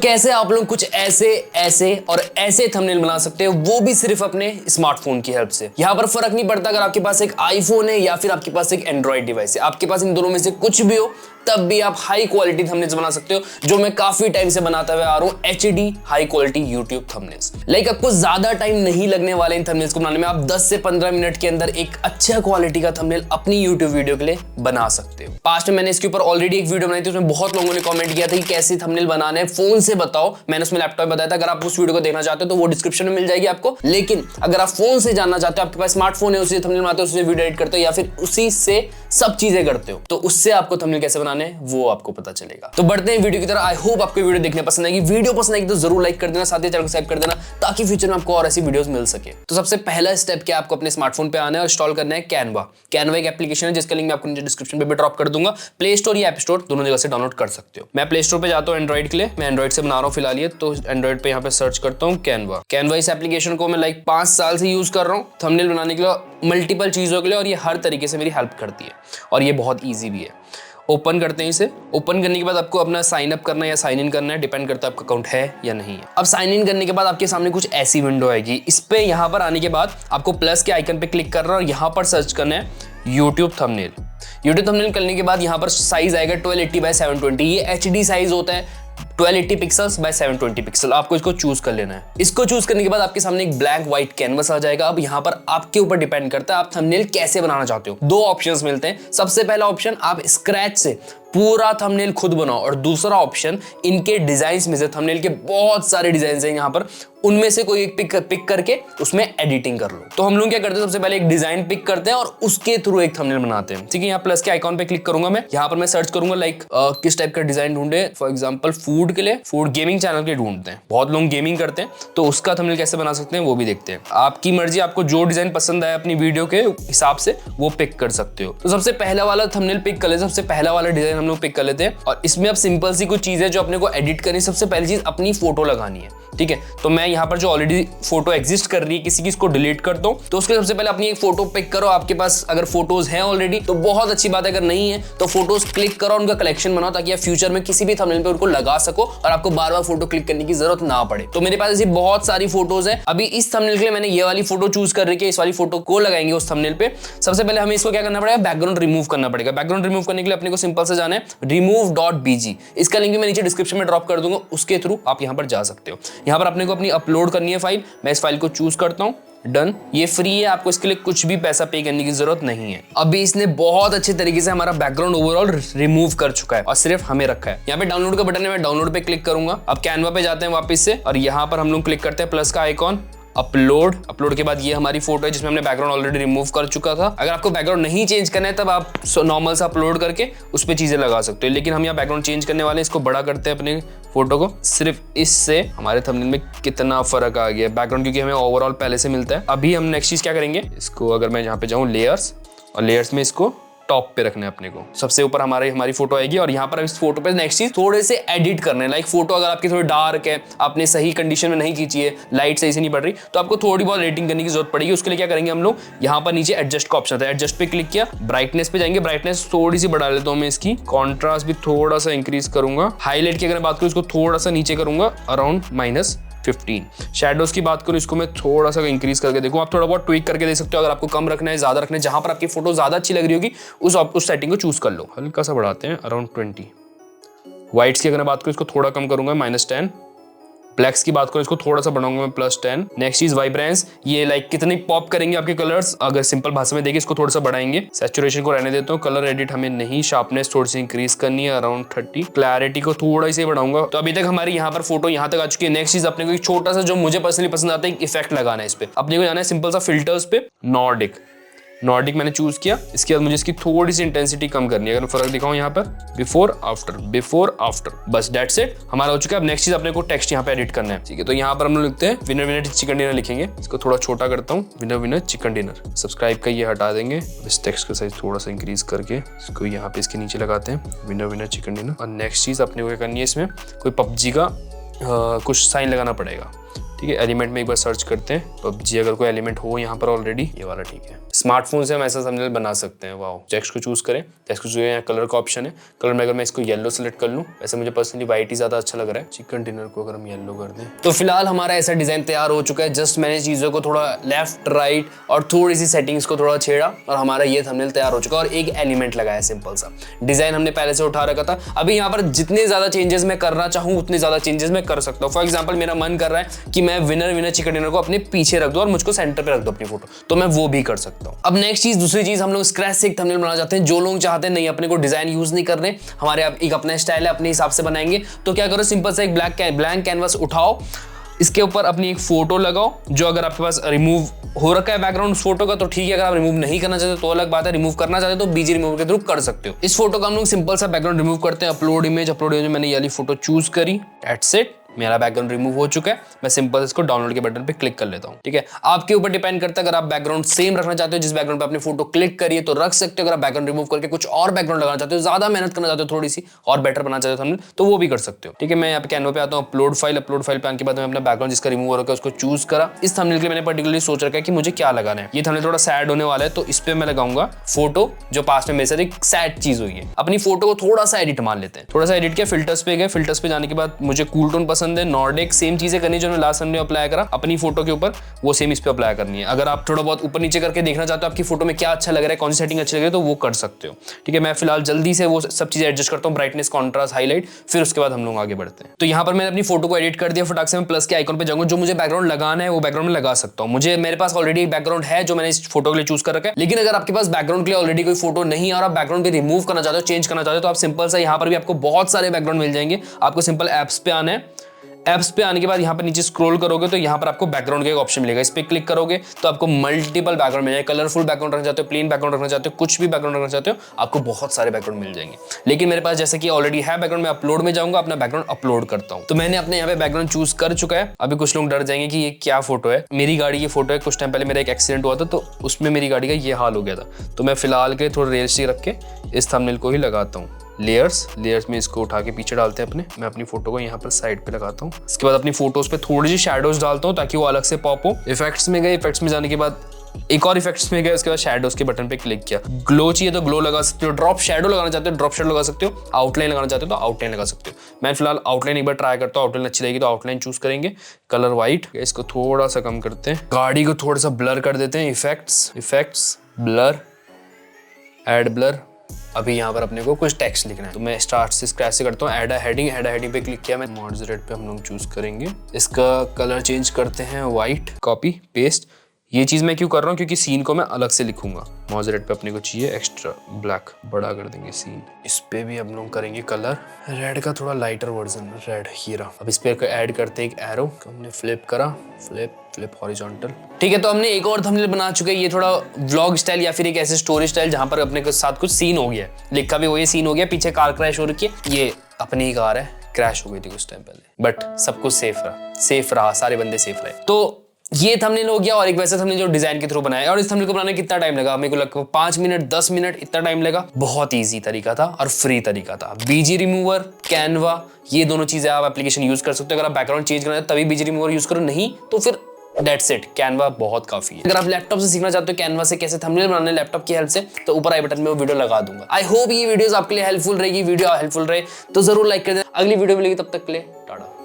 कैसे आप लोग कुछ ऐसे और ऐसे थंबनेल बना सकते हो, वो भी सिर्फ अपने स्मार्टफोन की हेल्प से। यहां पर फर्क नहीं पड़ता अगर आपके पास एक आईफोन है या फिर आपके पास एक एंड्रॉइड डिवाइस है, आपके पास इन दोनों में से कुछ भी हो, तब भी आप हाई क्वालिटी थंबनेल्स बना सकते हो, जो मैं काफी टाइम से बनाता हुआ आ रहा हूं, HD high quality YouTube thumbnails. Like आपको ज्यादा टाइम नहीं लगने वाले इन थंबनेल्स को बनाने में। आप 10 से 15 मिनट के अंदर एक अच्छा क्वालिटी का थंबनेल अपनी यूट्यूब वीडियो के लिए बना सकते हो। पास्ट में मैंने इसके ऊपर ऑलरेडी एक वीडियो बनाई थी, उसमें बहुत लोगों ने कमेंट किया था कि कैसे थंबनेल बनाने हैं, फोन से बताओ। मैंने उसमें लैपटॉप में बताया था, अगर आप उस वीडियो को देखना चाहते हो तो वो डिस्क्रिप्शन में मिल जाएगी आपको। लेकिन अगर आप फोन से जानना चाहते हो, आपके पास स्मार्टफोन है, उसी से थंबनेल बनाते हो, उसी से वीडियो एडिट करते हो या फिर उसी से सब चीजें करते हो, तो उससे आपको थंबनेल कैसे बनाने हैं वो आपको पता चलेगा। तो बढ़ते हैं वीडियो की तरफ। आई होप आपको वीडियो देखने पसंद आएगी। वीडियो पसंद आएगी तो जरूर लाइक कर देना, साथ ही चैनल को सब्सक्राइब कर देना, ताकि फ्यूचर में आपको और ऐसी वीडियोस मिल सके। तो सबसे पहला स्टेप क्या, आपको अपने स्मार्टफोन पे आना है और इंस्टॉल करना है कैनवा। कैनवा एक एप्लीकेशन है जिसका लिंक मैं आपको नीचे डिस्क्रिप्शन पे भी ड्रॉप कर दूंगा। प्ले स्टोर या ऐप स्टोर दोनों जगह से डाउनलोड कर सकते हो। मैं प्ले स्टोर पे जाता हूँ एंड्रॉइड के लिए, मैं एंड्रॉइड से बना रहा हूँ फिलहाल ये, तो एंड्रॉइड पे यहाँ पे सर्च करता हूँ कैनवा। कैनवा इस एप्लीकेशन को मैं लाइक 5 साल से यूज कर रहा हूँ थंबनेल बनाने के लिए, मल्टीपल चीजों के लिए, और ये हर तरीके से मेरी हेल्प करती है और ये बहुत ईजी भी है। ओपन करते हैं इसे। ओपन करने के बाद आपको अपना साइन अप करना है या साइन इन करना है, डिपेंड करता है आपका अकाउंट है या नहीं है। अब साइन इन करने के बाद आपके सामने कुछ ऐसी विंडो आएगी। इस पे यहाँ पर आने के बाद आपको प्लस के आइकन पे क्लिक करना है और यहाँ पर सर्च करना है यूट्यूब थंबनेल। यूट्यूब थंबनेल करने के बाद यहाँ पर साइज आएगा 1280x720। ये HD साइज होता है, 1280 पिक्सल्स बाय 720 पिक्सल। आपको इसको चूज कर लेना है। इसको चूज करने के बाद आपके सामने एक ब्लैक व्हाइट कैनवस आ जाएगा। अब यहाँ पर आपके ऊपर डिपेंड करता है आप थंबनेल कैसे बनाना चाहते हो। 2 ऑप्शंस मिलते हैं। सबसे पहला ऑप्शन, आप स्क्रैच से पूरा थंबनेल खुद बनाओ, और दूसरा ऑप्शन, इनके डिजाइन्स में से, थंबनेल के बहुत सारे डिजाइन हैं यहाँ पर, उनमें से कोई एक पिक करके उसमें एडिटिंग कर लो। तो हम लोग क्या करते हैं, सबसे पहले एक डिजाइन पिक करते हैं और उसके थ्रू एक थंबनेल बनाते हैं। ठीक है, यहाँ प्लस के आइकॉन पे क्लिक करूंगा मैं। यहाँ पर मैं सर्च करूंगा लाइक किस टाइप का डिजाइन ढूंढे। फॉर एग्जांपल फूड के लिए, फूड गेमिंग चैनल के ढूंढते हैं, बहुत लोग गेमिंग करते हैं, तो उसका थंबनेल कैसे बना सकते हैं वो भी देखते हैं। आपकी मर्जी, आपको जो डिजाइन पसंद आए अपनी वीडियो के हिसाब से वो पिक कर सकते हो। तो सबसे पहला वाला थंबनेल पिक कर लेते हैं, सबसे पहला वाला डिजाइन हम लोग पिक कर लेते हैं, और इसमें अब सिंपल सी कुछ चीजें जो अपने को एडिट करनी। सबसे पहली चीज, अपनी फोटो लगानी है। ठीक है, तो मैं यहाँ पर जो ऑलरेडी फोटो एग्जिस्ट कर रही है किसी की, इसको डिलीट कर दो। तो उसके सबसे पहले अपनी एक फोटो पिक करो। आपके पास अगर फोटोज हैं ऑलरेडी तो बहुत अच्छी बात है, अगर नहीं है तो फोटोज क्लिक करो, उनका कलेक्शन बनाओ, ताकि आप फ्यूचर में किसी भी थंबनेल पे उनको लगा सको और आपको बार बार फोटो क्लिक करने की जरूरत ना पड़े। तो मेरे पास ऐसी बहुत सारी फोटोज है। अभी इस थंबनेल के लिए मैंने ये वाली फोटो चूज कर रखी है, इस वाली फोटो को लगाएंगे उस थंबनेल पे। सबसे पहले हमें इसको क्या करना पड़ेगा, बैकग्राउंड रिमूव करना पड़ेगा। बैकग्राउंड रिमूव करने के लिए अपने को सिंपल से जाना है remove.bg। इसका लिंक मैं नीचे डिस्क्रिप्शन में ड्रॉप कर दूंगा, उसके थ्रू आप यहाँ पर जा सकते हो। यहाँ पर अपने को अपनी अपलोड करनी है फाइल। मैं इस फाइल को चूज करता हूँ, डन। ये फ्री है, आपको इसके लिए कुछ भी पैसा पे करने की जरूरत नहीं है। अभी इसने बहुत अच्छे तरीके से हमारा बैकग्राउंड ओवरऑल रिमूव कर चुका है और सिर्फ हमें रखा है। यहाँ पे डाउनलोड का बटन है, मैं डाउनलोड पे क्लिक करूंगा। अब कैनवा पे जाते हैं वापस से, और यहाँ पर हम लोग क्लिक करते हैं प्लस का आइकॉन, अपलोड के बाद ये हमारी फोटो है जिसमें हमने बैकग्राउंड ऑलरेडी रिमूव कर चुका था। अगर आपको बैकग्राउंड नहीं चेंज करना है तब आप नॉर्मल सा अपलोड करके उस पे चीजें लगा सकते हो, लेकिन हम यहाँ बैकग्राउंड चेंज करने वाले हैं। इसको बड़ा करते हैं अपने फोटो को। सिर्फ इससे हमारे थंबनेल में कितना फर्क आ गया बैकग्राउंड, क्योंकि हमें ओवरऑल पहले से मिलता है। अभी हम नेक्स्ट चीज क्या करेंगे, इसको अगर मैं यहाँ पे जाऊँ लेयर्स, और लेयर्स में इसको टॉप पे रखना है अपने को। सबसे ऊपर हमारी फोटो आएगी, और यहाँ पर इस फोटो पे नेक्स्ट चीज थोड़े से एडिट करने हैं। लाइक फोटो अगर आपकी थोड़ी डार्क है, आपने सही कंडीशन में नहीं खींची है, लाइट सही से नहीं पड़ रही, तो आपको थोड़ी बहुत एडिटिंग करने की जरूरत पड़ेगी। उसके लिए क्या करेंगे हम लोग, यहाँ पर नीचे एडजस्ट का ऑप्शन है, एडजस्ट पे क्लिक किया, ब्राइटनेस पे जाएंगे। ब्राइटनेस थोड़ी सी बढ़ा लेता हूँ मैं इसकी, कॉन्ट्रास्ट भी थोड़ा सा इंक्रीज करूंगा। हाईलाइट की अगर बात करूँ इसको थोड़ा सा नीचे करूंगा, अराउंड -15। शैडोज की बात करूं इसको मैं थोड़ा सा इंक्रीज करके देखूं। आप थोड़ा बहुत ट्विक करके दे सकते हो, अगर आपको कम रखना है, ज्यादा रखना है, जहां पर आपकी फोटो ज्यादा अच्छी लग रही होगी उस सेटिंग को चूज कर लो। हल्का सा बढ़ाते हैं, अराउंड 20। व्हाइट्स की अगर मैं बात करूं इसको थोड़ा कम करूंगा, -10। ब्लैक्स की बात करूं इसको थोड़ा सा बढ़ाऊंगा मैं, +10। नेक्स्ट चीज वाइब्रेंस, ये लाइक कितनी पॉप करेंगे आपके कलर्स, अगर सिंपल भाषा में देखिए इसको थोड़ा सा बढ़ाएंगे। सैचुरेशन को रहने देता हूँ, कलर एडिट हमें नहीं, शार्पनेस थोड़ी सी इंक्रीज करनी है, अराउंड 30। क्लैरिटी को थोड़ा सी बढ़ाऊंगा। तो अभी तक हमारी यहाँ पर फोटो यहाँ तक आ चुकी है। नेक्स्ट चीज अपने को एक छोटा सा जो मुझे पर्सनली पसंद आता है, एक इफेक्ट लगाना है इस पे। अपने को जाना है सिंपल सा फिल्टर्स पे, नॉर्डिक मैंने चूज किया। इसके बाद मुझे इसकी थोड़ी सी इंटेंसिटी कम करनी है। अगर मैं फर्क दिखाऊं यहाँ पर, बिफोर आफ्टर, बस दैट्स इट, हमारा हो चुका है। अब नेक्स्ट चीज अपने को टेक्स्ट यहाँ पे एडिट करना है। ठीक है, तो यहाँ पर हम लोग लिखते हैं विनर चिकन डिनर लिखेंगे। इसको थोड़ा छोटा करता हूँ, विनर चिकन डिनर। सब्सक्राइब का ये हटा देंगे, इस टेक्स्ट का साइज थोड़ा सा इंक्रीज करके इसको यहाँ पे इसके नीचे लगाते हैं, विनर चिकन डिनर। और नेक्स्ट चीज अपने को क्या करनी है, इसमें कोई PUBG का कुछ साइन लगाना पड़ेगा। ठीक है, एलिमेंट में एक बार सर्च करते हैं PUBG, अगर कोई एलिमेंट हो यहाँ पर ऑलरेडी, ये वाला ठीक है। स्मार्टफोन से हम ऐसा थंबनेल बना सकते हैं। वाओ, टेक्स्ट को चूज करें, टेक्स्ट को चूज यहाँ कलर का ऑप्शन है, कलर में अगर मैं इसको येलो सेलेक्ट कर लूँ, वैसे मुझे पर्सनली व्हाइट ही ज्यादा अच्छा लग रहा है। चिकन डिनर को अगर हम येलो कर दें तो फिलहाल हमारा ऐसा डिजाइन तैयार हो चुका है। जस्ट मैंने चीजों को थोड़ा लेफ्ट राइट और थोड़ी सी सेटिंग्स को थोड़ा छेड़ा और हमारा ये थंबनेल तैयार हो चुका है और एक एलिमेंट लगाया सिंपल सा। डिजाइन हमने पहले से उठा रखा था। अभी यहाँ पर जितने ज्यादा चेंजेस मैं करना चाहूँ उतने ज्यादा चेंजेस मैं कर सकता हूँ। फॉर एग्जाम्पल मेरा मन कर रहा है कि मैं विनर चिकन डिनर को अपने पीछे रख दूं और मुझको सेंटर पे रख दो अपनी फोटो, तो मैं वो भी कर सकता हूँ। अब नेक्स्ट चीज, दूसरी चीज, हम लोग स्क्रैच से एक थंबनेल बनाना चाहते हैं। जो लोग चाहते हैं नहीं अपने को डिजाइन यूज नहीं करने, हमारे एक अपना स्टाइल है, अपने हिसाब से बनाएंगे, तो क्या करो, सिंपल से एक ब्लैंक कैनवास उठाओ, इसके ऊपर अपनी एक फोटो लगाओ। जो अगर आपके पास रिमूव हो रखा है बैकग्राउंड उस फोटो का तो ठीक है, अगर आप रिमूव नहीं करना चाहते तो अलग बात है। रिमूव करना चाहते तो बीजी रिमूव के थ्रू कर सकते हो। इस फोटो का हम लोग सिंपल सा बैकग्राउंड रिमूव करते हैं। अपलोड इमेज में मैंने ये वाली फोटो चूज करी, दैट्स इट, मेरा बैकग्राउंड रिमूव हो चुका है। मैं सिंपल इसको डाउनलोड के बटन पे क्लिक कर लेता हूँ। ठीक है, आपके ऊपर डिपेंड करता है, अगर आप बैकग्राउंड सेम रखना चाहते हो, जिस बैकग्राउंड पे आपने फोटो क्लिक करी है तो रख सकते हो। अगर आप बैकग्राउंड रिमूव करके कुछ और बैकग्राउंड लगाना चाहते हो, ज्यादा मेहनत करना चाहते हो, थोड़ी सी और बेटर बनाना चाहते हो तो वो भी कर सकते हो। ठीक है, मैं यहाँ पे कैनवा पे आता हूँ, अपलोड फाइल पे आने के बाद मैं अपना बैकग्राउंड जिसका रिमूव हो रखा है उसको चूज करा। इस थंबनेल के लिए मैंने पर्टिकुलरली सोच रखा है कि मुझे क्या लगाना है। ये थंबनेल थोड़ा सैड होने वाला है तो इस पे मैं लगाऊंगा फोटो, जो पास में मेरे साथ एक सैड चीज हुई है। अपनी फोटो को थोड़ा सा एडिट मान लेते हैं। थोड़ा सा एडिट किया, फिल्टर्स पे गए, फिल्टर्स पे जाने के बाद मुझे कूल टोन पसंद है, नॉर्डिक, सेम चीजें करनी जो मैं लास्ट में अप्लाई करा अपनी फोटो के ऊपर, वो सेम इस पे अप्लाई करनी है। अगर आप थोड़ा बहुत ऊपर नीचे करके देखना चाहते हो आपकी फोटो में क्या अच्छा लग रहा है, कौन सी सेटिंग अच्छी लग रही है, तो वो कर सकते हो। ठीक है, मैं फिलहाल जल्दी से वो सब चीजें एडजस्ट करता हूँ, ब्राइटनेस, कॉन्ट्रास्ट, हाईलाइट, फिर उसके बाद हम लोग आगे बढ़ते हैं। तो यहाँ पर मैंने अपनी फोटो को एडिट कर दिया, फटाक से मैं प्लस के आइकन पे जाऊंगा, जो मुझे बैकग्राउंड लगाना है वो बैकग्राउंड में लगा सकता हूँ। मेरे पास ऑलरेडी एक बैकग्राउंड है जो मैंने इस फोटो के लिए चूज कर रखा है। लेकिन अगर आपके पास बैकग्राउंड के लिए ऑलरेडी कोई फोटो नहीं है और आप बैकग्राउंड पे रिमूव करना चाहते हो, चेंज करना चाहते हो, तो आप सिंपल सा यहाँ पर भी आपको बहुत सारे बैकग्राउंड मिल जाएंगे। आपको सिंपल एप्स पे आना है। एप्स पे आने के बाद यहाँ पर नीचे स्क्रॉल करोगे तो यहाँ पर आपको बैकग्राउंड का एक ऑप्शन मिलेगा। इस पे क्लिक करोगे तो आपको मल्टीपल बैकग्राउंड मिल जाएगा। कलरफुल बैकग्राउंड रखना चाहते हो, प्लेन बैकग्राउंड रखना चाहते हो, कुछ भी बैकग्राउंड रखना चाहते हो, आपको बहुत सारे बैकग्राउंड मिल जाएंगे। लेकिन मेरे पास जैसे कि ऑलरेडी है बैकग्राउंड, मैं अपलोड में जाऊंगा, अपना बैकग्राउंड अपलोड करता हूँ। तो मैंने अपने यहाँ पे बैकग्राउंड चूज कर चुका है। अभी कुछ लोग डर जाएंगे कि ये क्या फोटो है, मेरी गाड़ी की फोटो है। कुछ टाइम पहले मेरा एक एक्सीडेंट हुआ था तो उसमें मेरी गाड़ी का ये हाल हो गया था। तो मैं फिलहाल के थोड़ा रियलिस्टिक रख के इस थंबनेल को ही लगाता हूँ। लेयर्स में इसको उठा के पीछे डालते हैं अपने। मैं अपनी फोटो को यहाँ पर साइड पे लगाता हूँ। इसके बाद अपनी फोटोज पे थोड़ी सी शैडोज डालता हूँ ताकि वो अलग से पॉप हो। इफेक्ट्स में गए, इफेक्ट्स में जाने के बाद एक और इफेक्ट्स में गए, उसके बाद शैडोज के बटन पे क्लिक किया। ग्लो चाहिए तो ग्लो लगा सकते हो, ड्रॉप शैडो लगाना चाहते हो ड्रॉप शैडो लगा सकते हो, आउटलाइन लगाना चाहते हो तो आउटलाइन लगा सकते हो। मैं फिलहाल आउटलाइन एक बार ट्राई करता हूँ, आउटलाइन अच्छी लगेगी तो आउटलाइन चूज करेंगे। कलर व्हाइट, इसको थोड़ा सा कम करते हैं, गाड़ी को थोड़ा सा ब्लर कर देते हैं। Effects blur, add blur. अभी यहाँ पर अपने को कुछ टेक्स्ट लिखना है तो मैं स्टार्ट से स्क्रैच से करता हूँ। एड हेडिंग पे क्लिक किया, मैं मॉडरेट पे हम लोग चूज करेंगे। इसका कलर चेंज करते हैं व्हाइट, कॉपी पेस्ट। ये चीज मैं क्यों कर रहा हूँ, क्योंकि सीन को मैं अलग से लिखूंगा। मॉडरेट पे अपने को चाहिए एक्स्ट्रा ब्लैक, बड़ा कर देंगे सीन। इस पे भी हम लोग करेंगे कलर रेड का, थोड़ा लाइटर वर्जन रेड, हीरा। अब इस पे ऐड करते हैं एक एरो, हमने फ्लिप करा, फ्लिप हॉरिजॉन्टल। ठीक है, तो हमने एक और थंबनेल बना चुके हैं। ये थोड़ा व्लॉग स्टाइल या फिर एक ऐसे स्टोरी स्टाइल जहां पर अपने के साथ कुछ सीन हो गया है, लिखा भी वही सीन हो गया। पीछे कार क्रैश हो रखी है, ये अपनी ही कार है, क्रैश हो गई थी कुछ टाइम पहले, बट सब कुछ सेफ रहा, सारे बंदे सेफ रहे। तो ये थंबनेल हो गया। और एक वैसे थंबनेल जो डिजाइन के थ्रू बनाया है। और इस थंबनेल को बनाने कितना टाइम लगा, मेरे को लगभग 5 मिनट 10 मिनट इतना टाइम लगा। बहुत इजी तरीका था और फ्री तरीका था। बीजी रिमूवर, कैनवा, ये दोनों चीजें आप एप्लीकेशन यूज कर सकते हो। अगर आप बैकग्राउंड चेंज करना है तभी बीजी रिमूवर यूज करो, नहीं तो फिर दैट्स इट, कैनवा बहुत काफी है। अगर आप लैपटॉप से सीखना चाहते हो कैनवा से कैसे थंबनेल बनाने लैपटॉप की हेल्प से, तो ऊपर आई बटन में वो वीडियो लगा दूंगा। आई होप ये वीडियोस आपके लिए हेल्पफुल रहेगी। वीडियो हेल्पफुल रहे तो जरूर लाइक कर देना। अगली वीडियो मिलेगी, तब तक के लिए टाटा।